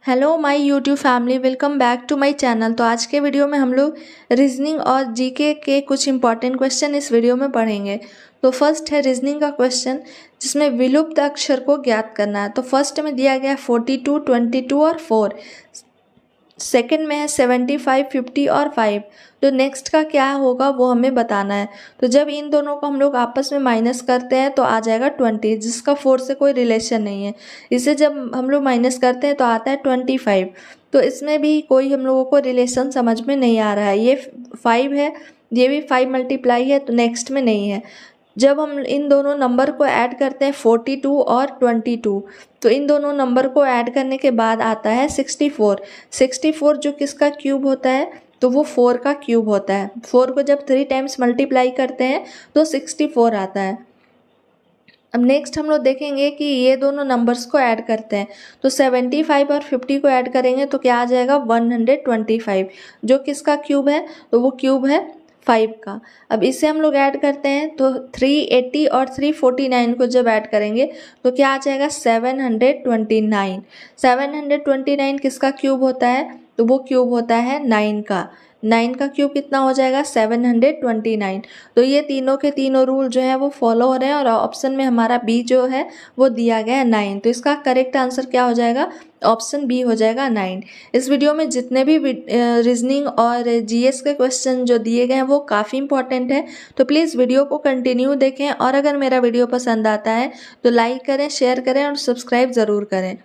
Hello my YouTube family, welcome back to my channel. तो आज के वीडियो में हम लोग रीजनिंग और जीके के कुछ इंपॉर्टेंट क्वेश्चन इस वीडियो में पढ़ेंगे। तो फर्स्ट है रीजनिंग का क्वेश्चन, जिसमें विलुप्त अक्षर को ज्ञात करना है। तो फर्स्ट में दिया गया है 42, 22 और 4। सेकंड में है 75, 50 और 5। तो नेक्स्ट का क्या होगा वो हमें बताना है। तो जब इन दोनों को हम लोग आपस में माइनस करते हैं तो आ जाएगा 20, जिसका 4 से कोई रिलेशन नहीं है। इसे जब हम लोग माइनस करते हैं तो आता है 25। तो इसमें भी कोई हम लोगों को रिलेशन समझ में नहीं आ रहा है। ये 5 है, ये भी 5 मल्टीप्लाई है, तो नेक्स्ट में नहीं है। जब हम इन दोनों नंबर को ऐड करते हैं 42 और 22, तो इन दोनों नंबर को ऐड करने के बाद आता है 64। 64 जो किसका क्यूब होता है, तो वो 4 का क्यूब होता है। 4 को जब 3 टाइम्स मल्टीप्लाई करते हैं तो 64 आता है। अब नेक्स्ट हम लोग देखेंगे कि ये दोनों नंबर्स को ऐड करते हैं। तो 75 और 50 को ऐड करेंगे तो क्या आ जाएगा 125, जो किसका क्यूब है, तो वो क्यूब है 5 का। अब इसे हम लोग ऐड करते हैं तो 380 और 349 को जब ऐड करेंगे तो क्या आ जाएगा 729। 729 किसका क्यूब होता है, तो वो क्यूब होता है 9 का। 9 का क्यूब कितना हो जाएगा 729। तो ये तीनों के तीनों रूल जो है वो फॉलो हो रहे हैं और ऑप्शन में हमारा बी जो है वो दिया गया है 9। तो इसका करेक्ट आंसर क्या हो जाएगा, ऑप्शन बी हो जाएगा 9। इस वीडियो में जितने भी रीजनिंग और जीएस के क्वेश्चन जो दिए गए हैं वो काफ़ी इंपॉर्टेंट है। तो प्लीज़ वीडियो को कंटिन्यू देखें और अगर मेरा वीडियो पसंद आता है तो लाइक करें, शेयर करें और सब्सक्राइब ज़रूर करें।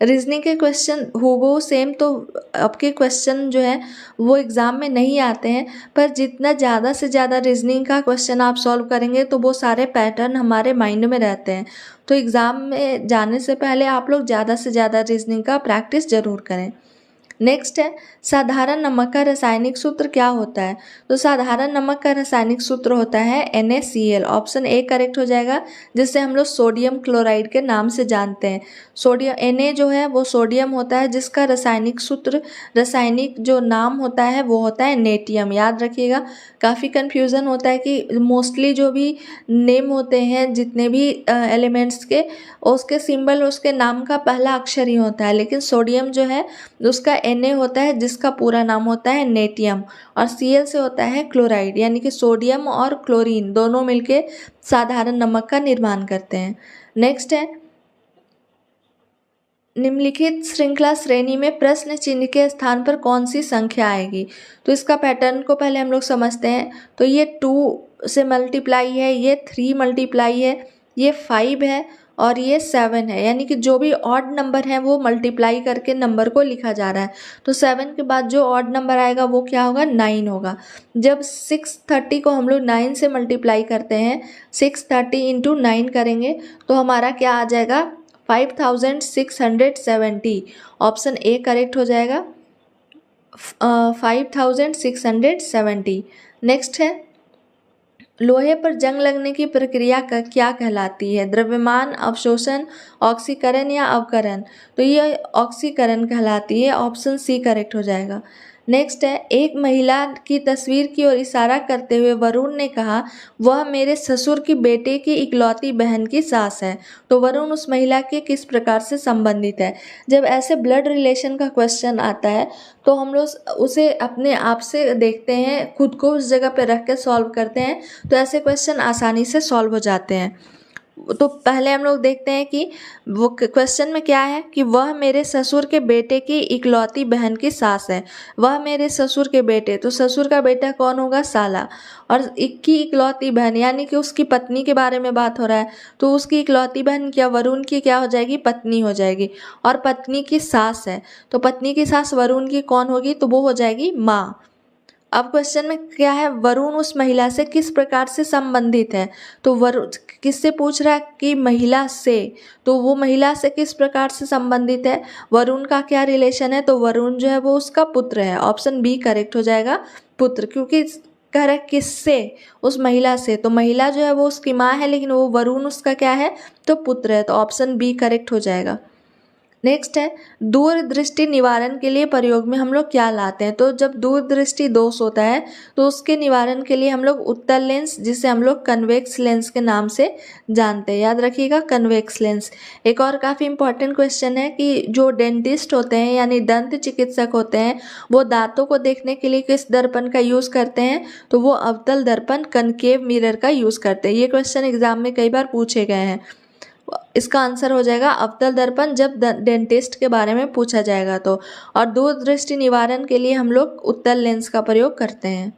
रीजनिंग के क्वेश्चन हूबहू सेम तो आपके क्वेश्चन जो है वो एग्ज़ाम में नहीं आते हैं, पर जितना ज़्यादा से ज़्यादा रीजनिंग का क्वेश्चन आप सॉल्व करेंगे तो वो सारे पैटर्न हमारे माइंड में रहते हैं। तो एग्ज़ाम में जाने से पहले आप लोग ज़्यादा से ज़्यादा रीजनिंग का प्रैक्टिस ज़रूर करें। नेक्स्ट है साधारण नमक का रासायनिक सूत्र क्या होता है। तो साधारण नमक का रासायनिक सूत्र होता है NaCl। ऑप्शन ए करेक्ट हो जाएगा, जिससे हम लोग सोडियम क्लोराइड के नाम से जानते हैं। सोडियम Na जो है वो सोडियम होता है, जिसका रासायनिक सूत्र, रासायनिक जो नाम होता है वो होता है नेटियम। याद रखिएगा, काफ़ी कन्फ्यूज़न होता है कि मोस्टली जो भी नेम होते हैं जितने भी एलिमेंट्स के, उसके सिंबल उसके नाम का पहला अक्षर ही होता है, लेकिन सोडियम जो है उसका Na होता है जिसका पूरा नाम होता है नेटियम, और Cl से होता है क्लोराइड। यानी कि सोडियम और क्लोरीन दोनों मिलके साधारण नमक का निर्माण करते हैं। नेक्स्ट है निम्नलिखित श्रृंखला श्रेणी में प्रश्न चिन्ह के स्थान पर कौन सी संख्या आएगी। तो इसका पैटर्न को पहले हम लोग समझते हैं। तो ये 2 से मल्टीप्लाई है, ये 3 मल्टीप्लाई है, ये 5 है और ये 7 है। यानी कि जो भी ऑड नंबर है वो मल्टीप्लाई करके नंबर को लिखा जा रहा है। तो 7 के बाद जो ऑड नंबर आएगा वो क्या होगा, 9 होगा। जब 630 को हम लोग 9 से मल्टीप्लाई करते हैं, 630 इंटू 9 करेंगे तो हमारा क्या आ जाएगा 5670। ऑप्शन ए करेक्ट हो जाएगा 5670। नेक्स्ट है लोहे पर जंग लगने की प्रक्रिया का क्या कहलाती है। द्रव्यमान, अवशोषण, ऑक्सीकरण या अवकरण। तो ये ऑक्सीकरण कहलाती है। ऑप्शन सी करेक्ट हो जाएगा। नेक्स्ट है एक महिला की तस्वीर की ओर इशारा करते हुए वरुण ने कहा, वह मेरे ससुर की बेटे की इकलौती बहन की सास है। तो वरुण उस महिला के किस प्रकार से संबंधित है। जब ऐसे ब्लड रिलेशन का क्वेश्चन आता है तो हम लोग उसे अपने आप से देखते हैं, खुद को उस जगह पे रख के सॉल्व करते हैं, तो ऐसे क्वेश्चन आसानी से सॉल्व हो जाते हैं। तो पहले हम लोग देखते हैं कि वो क्वेश्चन में क्या है कि वह मेरे ससुर के बेटे की इकलौती बहन की सास है। वह मेरे ससुर के बेटे, तो ससुर का बेटा कौन होगा, साला। और की इकलौती बहन यानी कि उसकी पत्नी के बारे में बात हो रहा है, तो उसकी इकलौती बहन क्या वरुण की क्या हो जाएगी, पत्नी हो जाएगी। और पत्नी की सास है, तो पत्नी की सास वरुण की कौन होगी, तो वो हो जाएगी माँ। अब क्वेश्चन में क्या है, वरुण उस महिला से किस प्रकार से संबंधित है। तो वरुण किससे पूछ रहा है कि महिला से, तो वो महिला से किस प्रकार से संबंधित है, वरुण का क्या रिलेशन है, तो वरुण जो है वो उसका पुत्र है। ऑप्शन बी करेक्ट हो जाएगा, पुत्र, क्योंकि कह रहा है किससे, उस महिला से, तो महिला जो है वो उसकी माँ है, लेकिन वो वरुण उसका क्या है, तो पुत्र है। तो ऑप्शन बी करेक्ट हो जाएगा। नेक्स्ट है दूरदृष्टि निवारण के लिए प्रयोग में हम लोग क्या लाते हैं। तो जब दूरदृष्टि दोष होता है तो उसके निवारण के लिए हम लोग उत्तल लेंस, जिसे हम लोग कन्वेक्स लेंस के नाम से जानते हैं, याद रखिएगा कन्वेक्स लेंस। एक और काफ़ी इंपॉर्टेंट क्वेश्चन है कि जो डेंटिस्ट होते हैं यानी दंत चिकित्सक होते हैं वो दांतों को देखने के लिए किस दर्पण का यूज़ करते हैं, तो वो अवतल दर्पण कनकेव मिरर का यूज़ करते हैं। ये क्वेश्चन एग्जाम में कई बार पूछे गए हैं। इसका आंसर हो जाएगा अवतल दर्पण जब डेंटिस्ट के बारे में पूछा जाएगा तो। और दूरदृष्टि निवारण के लिए हम लोग उत्तल लेंस का प्रयोग करते हैं।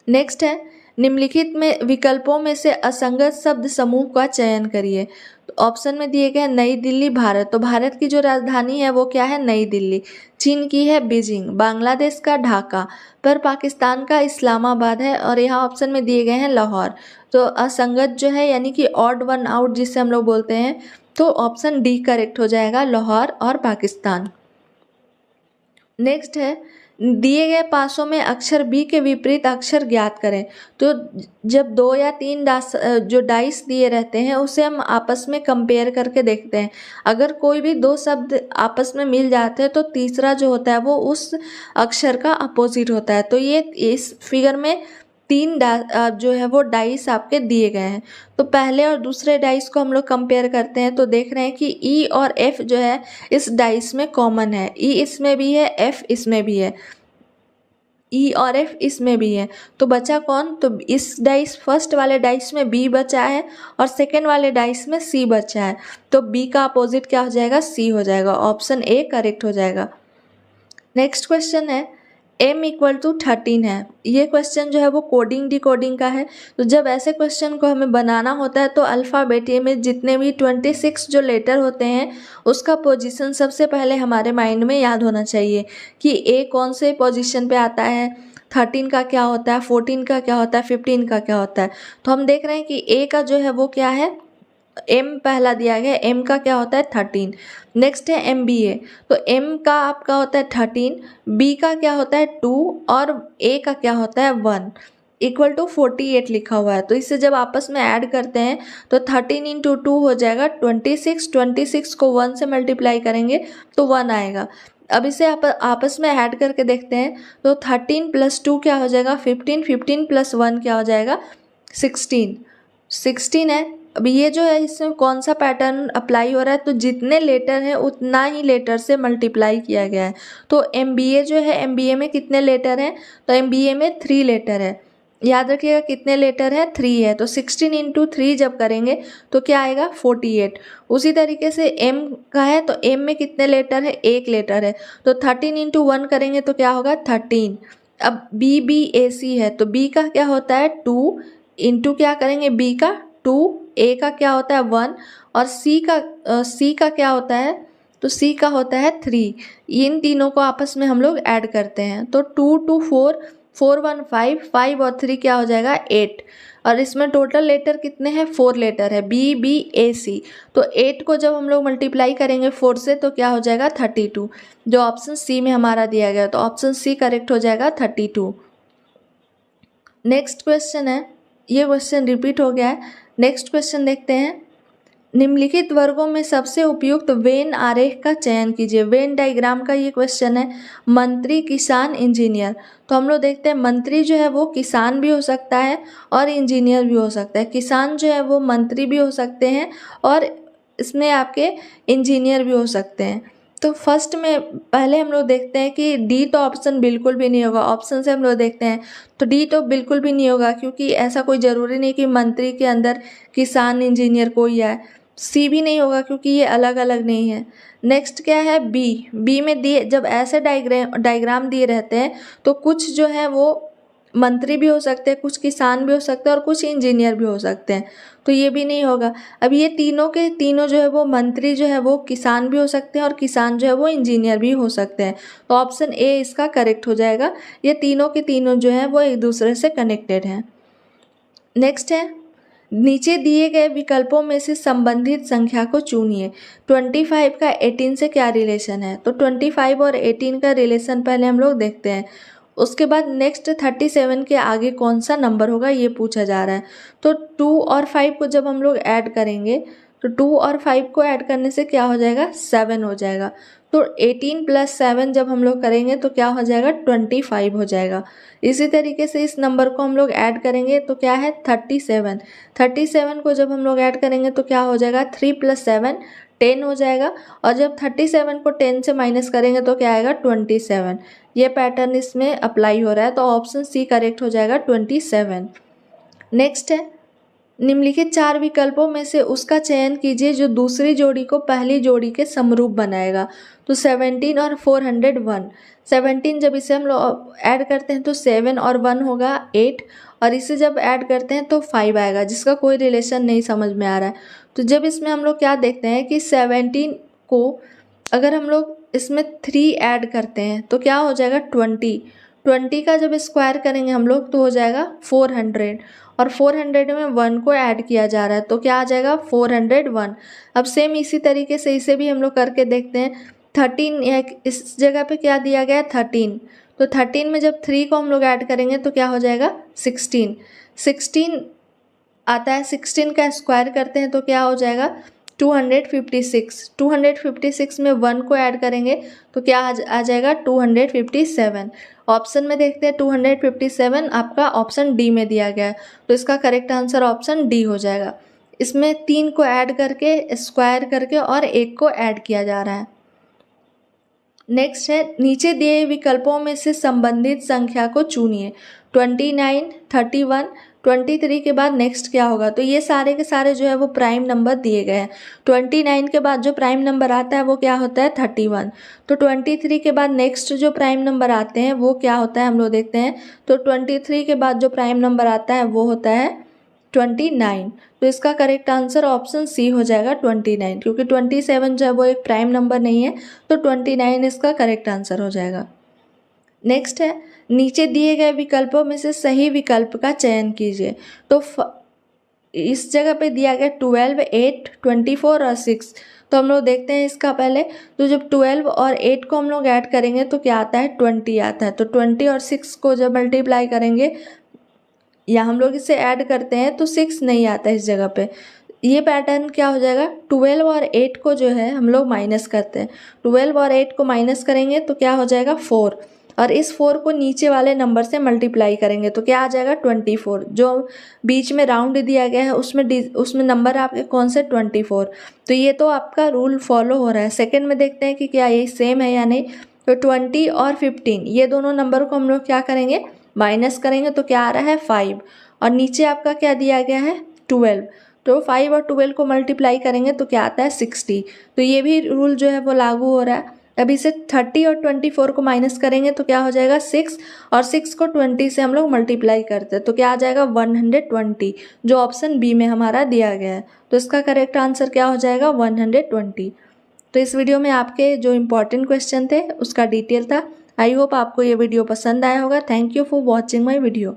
नेक्स्ट है निम्नलिखित में विकल्पों में से असंगत शब्द समूह का चयन करिए। तो ऑप्शन में दिए गए हैं नई दिल्ली, भारत। तो भारत की जो राजधानी है वो क्या है, नई दिल्ली। चीन की है बीजिंग, बांग्लादेश का ढाका, पर पाकिस्तान का इस्लामाबाद है। और यहाँ ऑप्शन में दिए गए हैं लाहौर। तो असंगत जो है यानी कि ऑड वन आउट जिसे हम लोग बोलते हैं, तो ऑप्शन डी करेक्ट हो जाएगा, लाहौर और पाकिस्तान। नेक्स्ट है दिए गए पासों में अक्षर बी के विपरीत अक्षर ज्ञात करें। तो जब 2 या 3 जो डाइस दिए रहते हैं उसे हम आपस में कंपेयर करके देखते हैं। अगर कोई भी 2 शब्द आपस में मिल जाते हैं तो तीसरा जो होता है वो उस अक्षर का अपोजिट होता है। तो ये इस फिगर में 3 जो है वो डाइस आपके दिए गए हैं। तो पहले और दूसरे डाइस को हम लोग कंपेयर करते हैं तो देख रहे हैं कि ई और एफ जो है इस डाइस में कॉमन है। ई इसमें भी है, एफ इसमें भी है, ई और एफ इसमें भी है। तो बचा कौन, तो इस डाइस फर्स्ट वाले डाइस में बी बचा है और सेकेंड वाले डाइस में सी बचा है। तो बी का अपोजिट क्या हो जाएगा, सी हो जाएगा। ऑप्शन ए करेक्ट हो जाएगा। नेक्स्ट क्वेश्चन है m इक्वल टू 13 है। ये क्वेश्चन जो है वो कोडिंग डिकोडिंग का है। तो जब ऐसे क्वेश्चन को हमें बनाना होता है तो अल्फ़ाबेट में जितने भी 26 जो लेटर होते हैं उसका पोजीशन सबसे पहले हमारे माइंड में याद होना चाहिए कि a कौन से पोजीशन पे आता है, 13 का क्या होता है, 14 का क्या होता है, 15 का क्या होता है। तो हम देख रहे हैं कि a का जो है वो क्या है, m पहला दिया गया, m का क्या होता है 13। नेक्स्ट है MBA। तो m का आपका होता है 13, b का क्या होता है 2 और a का क्या होता है 1 इक्वल टू 48 लिखा हुआ है। तो इसे जब आपस में ऐड करते हैं तो 13 इंटू 2 हो जाएगा 26। 26 को 1 से मल्टीप्लाई करेंगे तो 1 आएगा। अब इसे आप आपस में ऐड करके देखते हैं तो 13 + 2 क्या हो जाएगा 15, 15 + 1 क्या हो जाएगा 16। 16 है। अब ये जो है इसमें कौन सा पैटर्न अप्लाई हो रहा है, तो जितने लेटर हैं उतना ही लेटर से मल्टीप्लाई किया गया है। तो MBA जो है, MBA में कितने लेटर हैं, तो MBA में 3 लेटर है। याद रखिएगा कितने लेटर है, 3 है। तो 16 इंटू 3 जब करेंगे तो क्या आएगा 48। उसी तरीके से M का है तो M में कितने लेटर है, 1 लेटर है। तो 13 इंटू 1 करेंगे तो क्या होगा 13। अब BBAC है तो B का क्या होता है 2 इंटू क्या करेंगे B का 2, A का क्या होता है 1 और C का क्या होता है, तो C का होता है 3। इन तीनों को आपस में हम लोग ऐड करते हैं तो 2 2 4 4 1 5 5 और 3 क्या हो जाएगा 8। और इसमें टोटल लेटर कितने हैं, 4 लेटर है BBAC। तो 8 को जब हम लोग मल्टीप्लाई करेंगे 4 से तो क्या हो जाएगा 32, जो ऑप्शन सी में हमारा दिया गया। तो ऑप्शन सी करेक्ट हो जाएगा 32। नेक्स्ट क्वेश्चन है, ये क्वेश्चन रिपीट हो गया है। नेक्स्ट क्वेश्चन देखते हैं, निम्नलिखित वर्गों में सबसे उपयुक्त वेन आरेख का चयन कीजिए। वेन डायग्राम का ये क्वेश्चन है। मंत्री, किसान, इंजीनियर। तो हम लोग देखते हैं मंत्री जो है वो किसान भी हो सकता है और इंजीनियर भी हो सकता है। किसान जो है वो मंत्री भी हो सकते हैं और इसमें आपके इंजीनियर भी हो सकते हैं। तो फर्स्ट में पहले हम लोग देखते हैं कि डी तो ऑप्शन बिल्कुल भी नहीं होगा। ऑप्शन से हम लोग देखते हैं तो डी तो बिल्कुल भी नहीं होगा क्योंकि ऐसा कोई ज़रूरी नहीं कि मंत्री के अंदर किसान इंजीनियर कोई आए। सी भी नहीं होगा क्योंकि ये अलग अलग नहीं है। नेक्स्ट क्या है बी में दिए जब ऐसे डायग्राम दिए रहते हैं तो कुछ जो है वो मंत्री भी हो सकते हैं, कुछ किसान भी हो सकते हैं और कुछ इंजीनियर भी हो सकते हैं। तो ये भी नहीं होगा। अब ये तीनों के तीनों जो है वो मंत्री जो है वो किसान भी हो सकते हैं और किसान जो है वो इंजीनियर भी हो सकते हैं। तो ऑप्शन ए इसका करेक्ट हो जाएगा। ये तीनों के तीनों जो है वो एक दूसरे से कनेक्टेड हैं। नेक्स्ट है, नीचे दिए गए विकल्पों में से संबंधित संख्या को चुनिए। 25 का 18 से क्या रिलेशन है, तो 25 और 18 का रिलेशन पहले हम लोग देखते हैं। उसके बाद नेक्स्ट 37 के आगे कौन सा नंबर होगा ये पूछा जा रहा है। तो 2 और 5 को जब हम लोग ऐड करेंगे तो 2 और 5 को ऐड करने से क्या हो जाएगा, 7 हो जाएगा। तो 18 + 7 जब हम लोग करेंगे तो क्या हो जाएगा, 25 हो जाएगा। इसी तरीके से इस नंबर को हम लोग ऐड करेंगे तो क्या है, 37। 37 को जब हम लोग ऐड करेंगे तो क्या हो जाएगा, 3 + 7 10 हो जाएगा। और जब 37 को 10 से माइनस करेंगे तो क्या आएगा, 27। ये पैटर्न इसमें अप्लाई हो रहा है, तो ऑप्शन सी करेक्ट हो जाएगा, 27। नेक्स्ट है, निम्नलिखित 4 विकल्पों में से उसका चयन कीजिए जो दूसरी जोड़ी को पहली जोड़ी के समरूप बनाएगा। तो 17 और 401। 17 जब इसे हम लोग ऐड करते हैं तो 7 और 1 होगा 8, और इसे जब ऐड करते हैं तो 5 आएगा, जिसका कोई रिलेशन नहीं समझ में आ रहा है। तो जब इसमें हम लोग क्या देखते हैं कि 17 को अगर हम लोग इसमें 3 ऐड करते हैं तो क्या हो जाएगा, 20 का जब स्क्वायर करेंगे हम लोग तो हो जाएगा 400, और 400 में 1 को ऐड किया जा रहा है तो क्या आ जाएगा, 401। अब सेम इसी तरीके से इसे भी हम लोग करके देखते हैं। 13 इस जगह पे क्या दिया गया है, 13। तो 13 में जब 3 को हम लोग ऐड करेंगे तो क्या हो जाएगा, 16। 16 आता है, 16 का स्क्वायर करते हैं तो क्या हो जाएगा, 256। 256 में 1 को ऐड करेंगे तो क्या आ जाएगा, 257। ऑप्शन में देखते हैं 257 आपका ऑप्शन डी में दिया गया है, तो इसका करेक्ट आंसर ऑप्शन डी हो जाएगा। इसमें 3 को ऐड करके स्क्वायर करके और 1 को ऐड किया जा रहा है। नेक्स्ट है, नीचे दिए विकल्पों में से संबंधित संख्या को चुनिए। 29, 31, 23 के बाद नेक्स्ट क्या होगा, तो ये सारे के सारे जो है वो प्राइम नंबर दिए गए हैं। 29 के बाद जो प्राइम नंबर आता है वो क्या होता है, 31। तो 23 के बाद नेक्स्ट जो प्राइम नंबर आते हैं वो क्या होता है, हम लोग देखते हैं। तो 23 के बाद जो प्राइम नंबर आता है वो होता है 29। तो इसका करेक्ट आंसर ऑप्शन सी हो जाएगा, 29, क्योंकि 27 जो है वो एक प्राइम नंबर नहीं है, तो 29 इसका करेक्ट आंसर हो जाएगा। नेक्स्ट है, नीचे दिए गए विकल्पों में से सही विकल्प का चयन कीजिए। तो इस जगह पे दिया गया 12, 8, 24 और 6। तो हम लोग देखते हैं इसका पहले। तो जब 12 और 8 को हम लोग ऐड करेंगे तो क्या आता है, 20 आता है। तो 20 और 6 को जब मल्टीप्लाई करेंगे या हम लोग इसे ऐड करते हैं तो 6 नहीं आता इस जगह पे। ये पैटर्न क्या हो जाएगा, 12 और 8 को जो है हम लोग माइनस करते हैं। 12 और 8 को माइनस करेंगे तो क्या हो जाएगा, 4, और इस 4 को नीचे वाले नंबर से मल्टीप्लाई करेंगे तो क्या आ जाएगा, 24। जो बीच में राउंड दिया गया है उसमें नंबर आपके कौन से, 24। तो ये तो आपका रूल फॉलो हो रहा है। सेकेंड में देखते हैं कि क्या ये सेम है या नहीं। तो 20 और 15 ये दोनों नंबर को हम लोग क्या करेंगे, माइनस करेंगे तो क्या आ रहा है, 5, और नीचे आपका क्या दिया गया है, 12। तो 5 और 12 को मल्टीप्लाई करेंगे तो क्या आता है, 60। तो ये भी रूल जो है वो लागू हो रहा है। अब इसे 30 और 24 को माइनस करेंगे तो क्या हो जाएगा, 6, और 6 को 20 से हम लोग मल्टीप्लाई करते हैं तो क्या आ जाएगा, 120, जो ऑप्शन बी में हमारा दिया गया है। तो इसका करेक्ट आंसर क्या हो जाएगा, 120। तो इस वीडियो में आपके जो इम्पोर्टेंट क्वेश्चन थे उसका डिटेल था। आई होप आपको ये वीडियो पसंद आया होगा। Thank you for watching my video.